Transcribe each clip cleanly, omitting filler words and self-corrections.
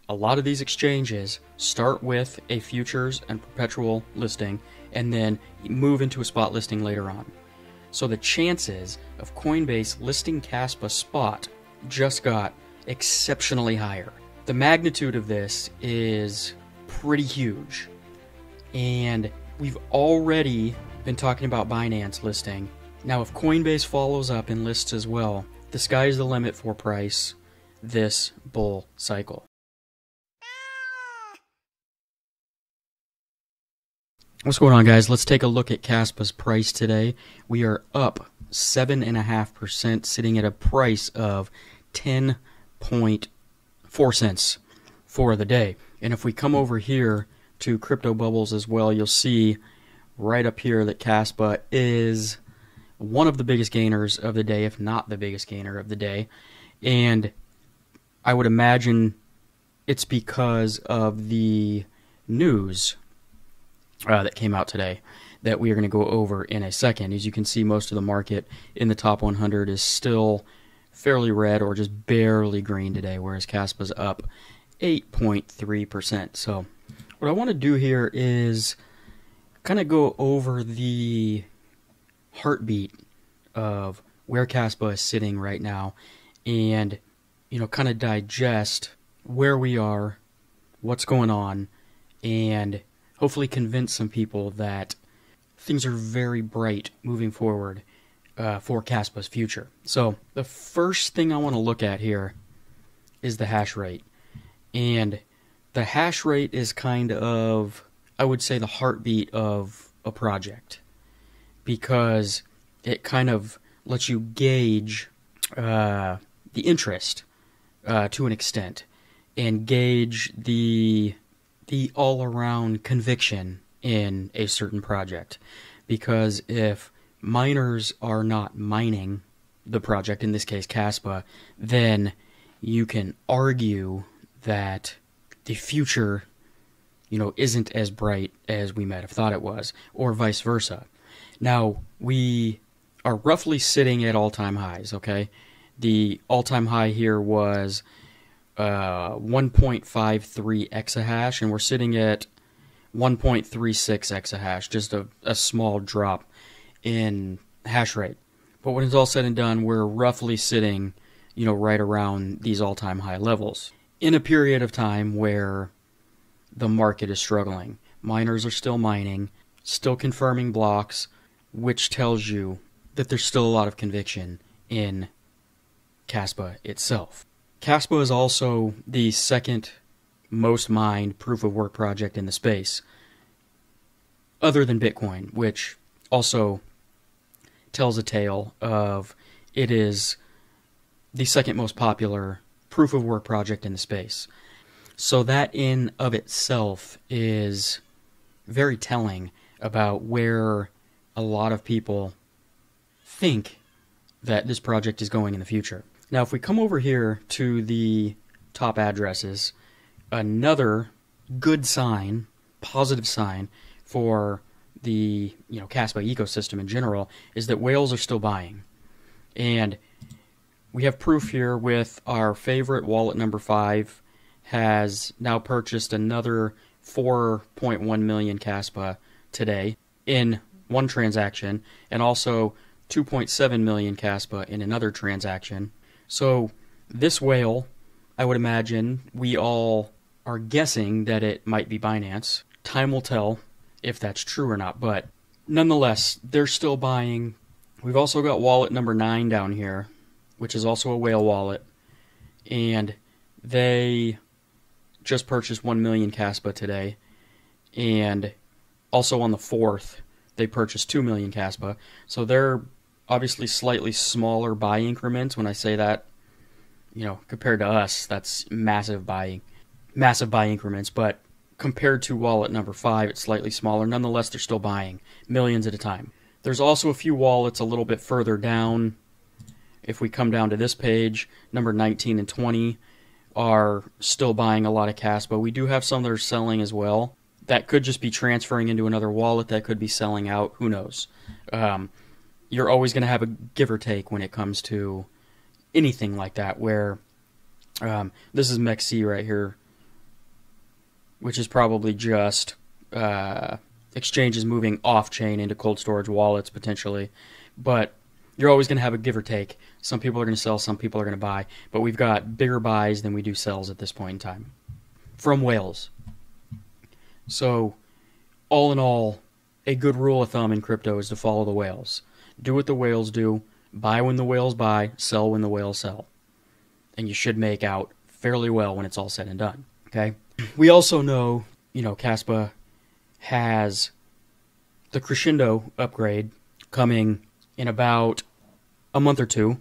a lot of these exchanges start with a futures and perpetual listing and then move into a spot listing later on. So the chances of Coinbase listing KASPA spot just got exceptionally higher. The magnitude of this is pretty huge. And we've already been talking about Binance listing. Now if Coinbase follows up and lists as well, the sky's the limit for price this bull cycle. What's going on, guys? Let's take a look at KASPA's price today. We are up 7.5%, sitting at a price of 10.4 cents for the day. And if we come over here to crypto bubbles as well, you'll see right up here that KASPA is one of the biggest gainers of the day, if not the biggest gainer of the day. And I would imagine it's because of the news that came out today that we are going to go over in a second. As you can see, most of the market in the top 100 is still fairly red or just barely green today, whereas KASPA's up 8.3%. So what I want to do here is kind of go over the heartbeat of where KASPA is sitting right now and, kind of digest where we are, what's going on, and hopefully convince some people that things are very bright moving forward for KASPA's future. So the first thing I want to look at here is the hash rate. And the hash rate is kind of, I would say, the heartbeat of a project, because it kind of lets you gauge the interest to an extent and gauge the all-around conviction in a certain project. Because if miners are not mining the project, in this case KASPA, then you can argue that the future, isn't as bright as we might have thought it was, or vice versa. Now, we are roughly sitting at all-time highs, okay? The all-time high here was 1.53 exahash, and we're sitting at 1.36 exahash, just a small drop in hash rate. But when it's all said and done, we're roughly sitting, right around these all-time high levels in a period of time where the market is struggling. Miners are still mining, still confirming blocks, which tells you that there's still a lot of conviction in KASPA itself. KASPA is also the second most mined proof-of-work project in the space, other than Bitcoin, which also tells a tale of it is the second most popular proof-of-work project in the space. So that in of itself is very telling about where a lot of people think that this project is going in the future. Now, if we come over here to the top addresses, another good sign, positive sign for the KASPA ecosystem in general is that whales are still buying. And we have proof here with our favorite wallet number 5 has now purchased another 4.1 million KASPA today in one transaction, and also 2.7 million KASPA in another transaction. So this whale, I would imagine, we all are guessing that it might be Binance. Time will tell if that's true or not, but nonetheless, they're still buying. We've also got wallet number 9 down here, which is also a whale wallet, and they just purchased 1 million KASPA today, and also on the 4th, they purchased 2 million KASPA. So they're obviously slightly smaller buy increments. When I say that, compared to us, that's massive buy increments, but compared to wallet number 5, it's slightly smaller. Nonetheless, they're still buying millions at a time. There's also a few wallets a little bit further down. If we come down to this page, number 19 and 20 are still buying a lot of KASPA. We do have some that are selling as well. That could just be transferring into another wallet. That could be selling out. Who knows? You're always going to have a give or take when it comes to anything like that, where this is MEXC right here which is probably just exchanges moving off-chain into cold storage wallets potentially. But you're always going to have a give or take. Some people are going to sell, some people are going to buy. But we've got bigger buys than we do sells at this point in time. From whales. So, all in all, a good rule of thumb in crypto is to follow the whales. Do what the whales do. Buy when the whales buy. Sell when the whales sell. And you should make out fairly well when it's all said and done. Okay? We also know, KASPA has the Crescendo upgrade coming in about a month or two,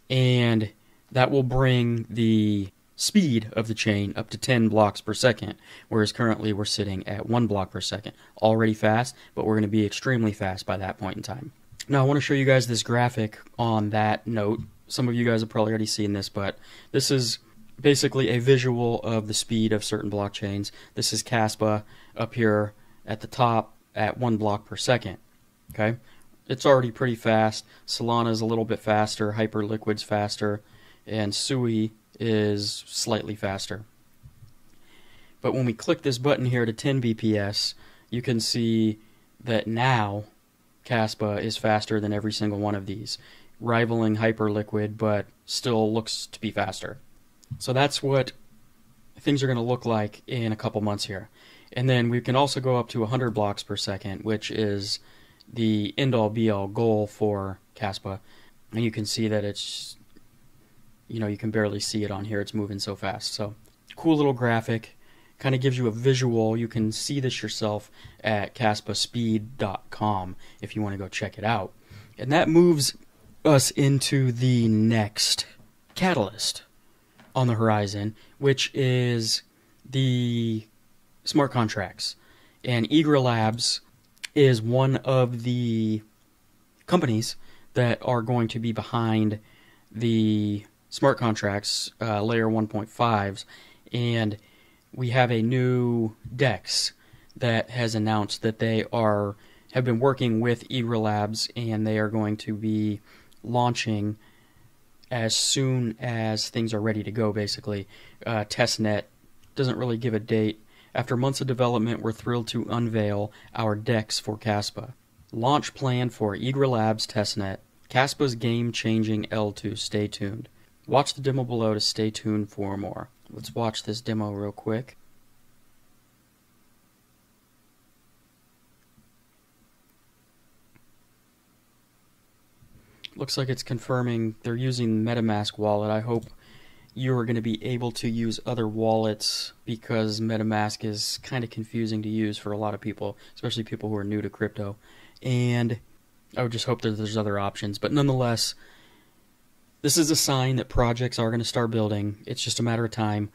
and that will bring the speed of the chain up to 10 blocks per second, whereas currently we're sitting at 1 block per second. Already fast, but we're going to be extremely fast by that point in time. Now I want to show you guys this graphic on that note. Some of you guys have probably already seen this, but this is basically a visual of the speed of certain blockchains. This is KASPA up here at the top at 1 block per second. Okay, it's already pretty fast. Solana is a little bit faster, Hyperliquid's faster, and Sui is slightly faster. But when we click this button here to 10 BPS, you can see that now KASPA is faster than every single one of these, rivaling Hyperliquid, but still looks to be faster. So that's what things are going to look like in a couple months here. And then we can also go up to 100 blocks per second, which is the end-all be-all goal for KASPA. And you can see that it's, you can barely see it on here. It's moving so fast. So cool little graphic. Kind of gives you a visual. You can see this yourself at kaspaspeed.com if you want to go check it out. And that moves us into the next catalyst on the horizon, which is the smart contracts. And Eager Labs is one of the companies that are going to be behind the smart contracts, layer 1.5s, and we have a new DEX that has announced that they have been working with Eager Labs, and they are going to be launching as soon as things are ready to go, basically. Testnet doesn't really give a date. After months of development, we're thrilled to unveil our DEX for KASPA. Launch plan for Eager Labs Testnet. KASPA's game-changing L2. Stay tuned. Watch the demo below to stay tuned for more. Let's watch this demo real quick. Looks like it's confirming they're using MetaMask wallet. I hope you are going to be able to use other wallets, because MetaMask is kind of confusing to use for a lot of people, especially people who are new to crypto. And I would just hope that there's other options. But nonetheless, this is a sign that projects are going to start building. It's just a matter of time.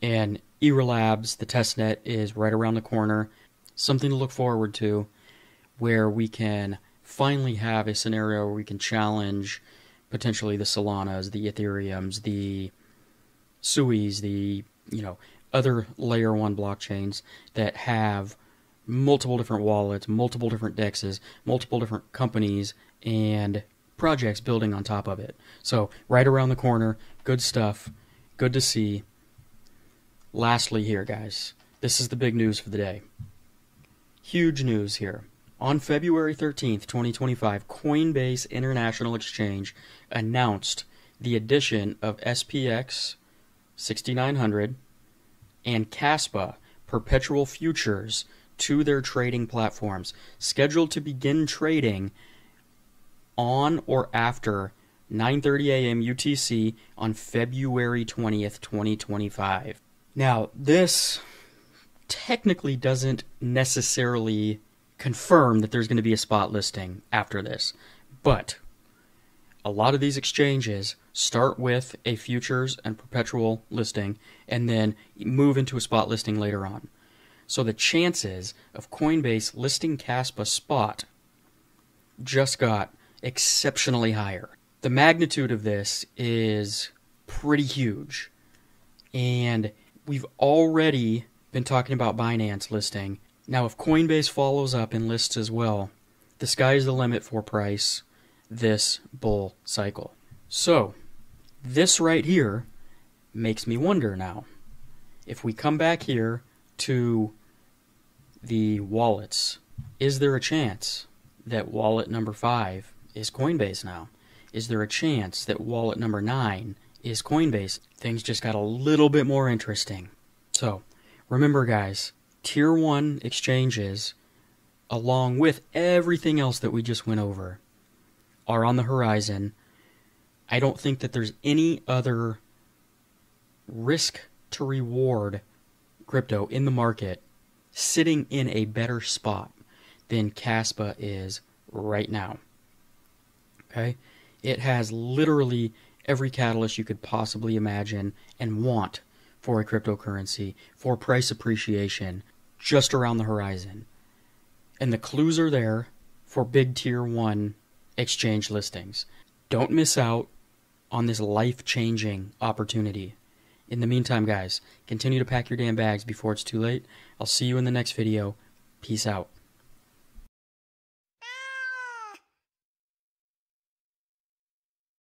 And Eager Labs, the testnet, is right around the corner. Something to look forward to, where we can finally have a scenario where we can challenge potentially the Solanas, the Ethereums, the Suis, the other layer 1 blockchains that have multiple different wallets, multiple different DEXs, multiple different companies, and projects building on top of it. So right around the corner, good stuff, good to see. Lastly here, guys, this is the big news for the day. Huge news here. On February 13th, 2025, Coinbase International Exchange announced the addition of SPX 6900 and KASPA perpetual futures to their trading platforms, scheduled to begin trading on or after 9:30 a.m. UTC on February 20th, 2025. Now, this technically doesn't necessarily confirm that there's going to be a spot listing after this, but a lot of these exchanges start with a futures and perpetual listing and then move into a spot listing later on. So the chances of Coinbase listing KASPA spot just got exceptionally higher. The magnitude of this is pretty huge, and we've already been talking about Binance listing. Now, if Coinbase follows up and lists as well, the sky's the limit for price this bull cycle. So, this right here makes me wonder now. If we come back here to the wallets. Is there a chance that wallet number 5 is Coinbase now? Is there a chance that wallet number 9 is Coinbase? Things just got a little bit more interesting. So, remember guys, Tier 1 exchanges, along with everything else that we just went over, are on the horizon. I don't think that there's any other risk to reward crypto in the market sitting in a better spot than KASPA is right now. Okay? It has literally every catalyst you could possibly imagine and want for a cryptocurrency, for price appreciation, just around the horizon. And the clues are there for big Tier 1 exchange listings. Don't miss out on this life-changing opportunity. In the meantime, guys, continue to pack your damn bags before it's too late. I'll see you in the next video. Peace out.